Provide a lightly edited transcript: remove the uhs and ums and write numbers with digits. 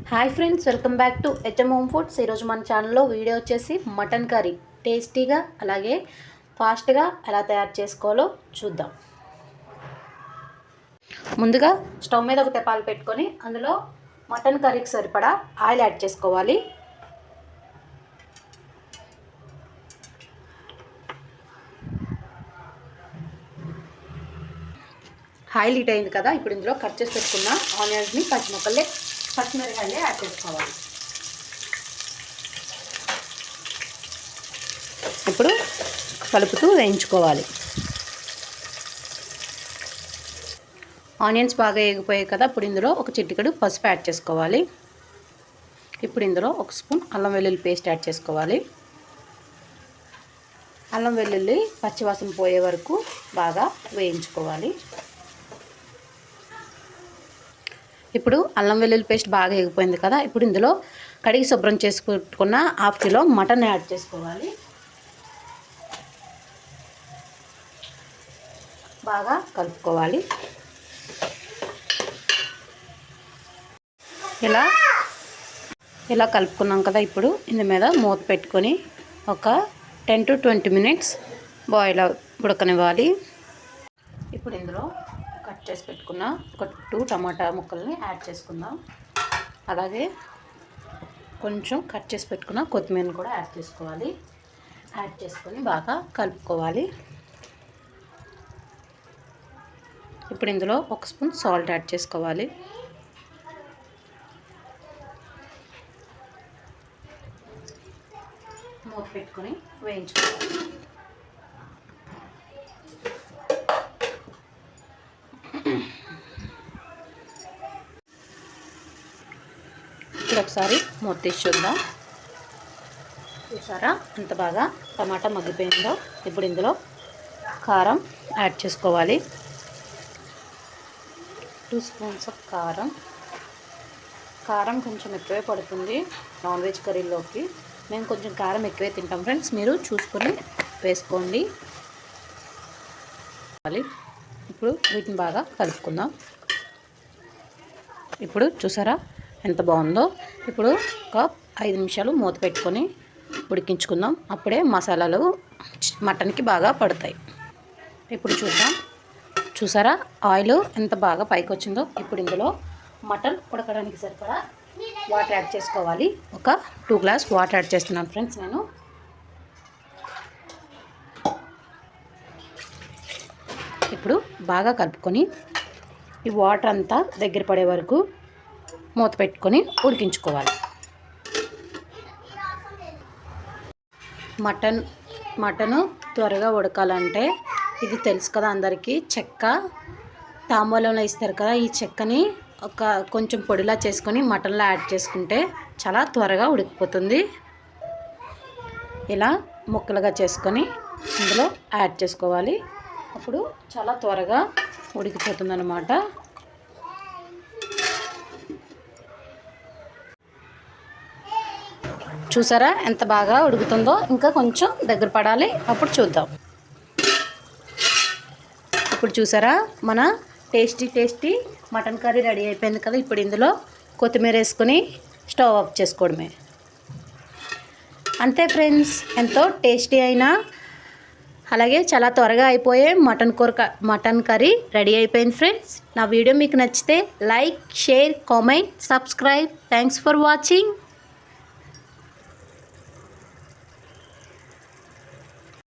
Hi friends, welcome back to HM home foods. ఈరోజు మన ఛానల్లో వీడియో వచ్చేసి మటన్ కర్రీ టేస్టీగా అలాగే ఫాస్ట్గా ఎలా తయారు చేసుకోవాలో చూద్దాం. ముందుగా స్టవ్ మీద ఒక తెపాలు పెట్టుకొని అందులో మటన్ కర్రీకి సరిపడా ఆయిల్ యాడ్ చేసుకోవాలి. ఆయిల్ హీట్ అయింది కదా, ఇప్పుడు ఇందులో కట్ చేసి పెట్టుకున్న ఆనియన్స్ని పచ్చిమిరపకాయలు యాడ్ చేసుకోవాలి. ఇప్పుడు కలుపుతూ వేయించుకోవాలి. ఆనియన్స్ బాగా వేగిపోయాయి కదా, ఇప్పుడు ఇందులో ఒక చిటికెడు పసుపు యాడ్ చేసుకోవాలి. ఇప్పుడు ఇందులో ఒక స్పూన్ అల్లం వెల్లుల్లి పేస్ట్ యాడ్ చేసుకోవాలి. అల్లం వెల్లుల్లి పచ్చివాసన పోయే వరకు బాగా వేయించుకోవాలి. ఇప్పుడు అల్లం వెల్లుల్లి పేస్ట్ బాగా వేగిపోయింది కదా, ఇప్పుడు ఇందులో కడిగి శుభ్రం చేసుకున్న 1/2 కిలో మటన్ యాడ్ చేసుకోవాలి. బాగా కలుపుకోవాలి. ఇలా కలుపుకున్నాం కదా, ఇప్పుడు ఇందు మీద మూత పెట్టుకొని ఒక 10 to 20 minutes ఉడకనివ్వాలి. ఇప్పుడు ఇందులో కట్ చేసి పెట్టుకున్న ఒక 2 టమాటా ముక్కల్ని యాడ్ చేసుకుందాం. అలాగే కొంచెం కట్ చేసి పెట్టుకున్న కొత్తిమీరని కూడా యాడ్ చేసుకోవాలి. యాడ్ చేసుకొని బాగా కలుపుకోవాలి. ఇప్పుడు ఇందులో ఒక స్పూన్ సాల్ట్ యాడ్ చేసుకోవాలి. మూత పెట్టుకొని వేయించుకోవాలి. ఇప్పుడు ఒకసారి మూత తీసి చూద్దాం. చూసారా ఎంత బాగా టమాటా మగ్గిపోయిందో. ఇప్పుడు ఇందులో కారం యాడ్ చేసుకోవాలి. 2 స్పూన్స్ ఆఫ్ కారం కొంచెం ఎక్కువే పడుతుంది నాన్ వెజ్ కర్రీలోకి. మేము కొంచెం కారం ఎక్కువే తింటాం ఫ్రెండ్స్, మీరు చూసుకొని వేసుకోండి. ఇప్పుడు వీటిని బాగా కలుపుకుందాం. ఇప్పుడు చూసారా ఎంత బాగుందో. ఇప్పుడు ఒక 5 నిమిషాలు మూత పెట్టుకొని ఉడికించుకుందాం. అప్పుడే మసాలాలు మటన్కి బాగా పడతాయి. ఇప్పుడు చూద్దాం. చూసారా ఆయిల్ ఎంత బాగా పైకి వచ్చిందో. ఇప్పుడు ఇందులో మటన్ ఉడకడానికి సరిపడా వాటర్ యాడ్ చేసుకోవాలి. ఒక 2 గ్లాస్ వాటర్ యాడ్ చేస్తున్నాను ఫ్రెండ్స్ నేను. ఇప్పుడు బాగా కలుపుకొని ఈ వాటర్ అంతా దగ్గర పడే వరకు మూత పెట్టుకొని ఉడికించుకోవాలి. మటను త్వరగా ఉడకాలంటే ఇది తెలుసు కదా అందరికీ, చెక్క తాంబూలంలో ఇస్తారు కదా, ఈ చెక్కని కొంచెం పొడిలా చేసుకొని మటన్లో యాడ్ చేసుకుంటే చాలా త్వరగా ఉడికిపోతుంది. ఇలా ముక్కలుగా చేసుకొని ఇందులో యాడ్ చేసుకోవాలి. అప్పుడు చాలా త్వరగా ఉడికిపోతుంది అన్నమాట. చూసారా ఎంత బాగా ఉడుకుతుందో. ఇంకా కొంచెం దగ్గర పడాలి, అప్పుడు చూద్దాం. ఇప్పుడు చూసారా మన టేస్టీ మటన్ కర్రీ రెడీ అయిపోయింది కదా. ఇప్పుడు ఇందులో కొత్తిమీర వేసుకొని స్టవ్ ఆఫ్ చేసుకోవడమే. అంతే ఫ్రెండ్స్, ఎంతో టేస్టీ అయినా అలాగే చాలా త్వరగా అయిపోయే మటన్ కర్రీ రెడీ అయిపోయింది ఫ్రెండ్స్. నా వీడియో మీకు నచ్చితే like, share, comment, subscribe. Thanks for watching.